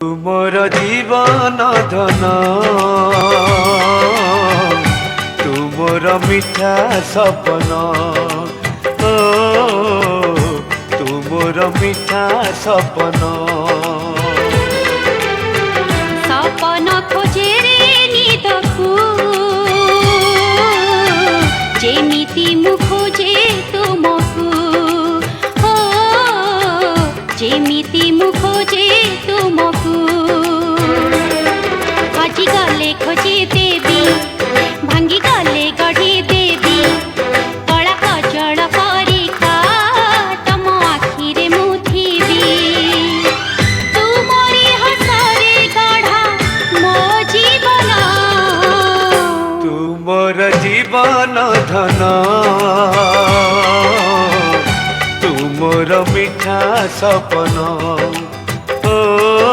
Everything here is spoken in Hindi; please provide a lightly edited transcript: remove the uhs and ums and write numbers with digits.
तुमर जीवन धन तुमर मिठा सपन ओ तुमर मिठा सपन सपन खोजे रे निदकु जेमिति मु खोजे तुमकु हो जेमिति मु खोजे तुमकु हजि गले खोजे देवी भांगी गले गढ़ी देवी कला कजल परिका तम आखिरे मु थिबी तुमरी हसरे गढ़ा मो जीवन तुमर जीवन धन तुमर मिठा सपन।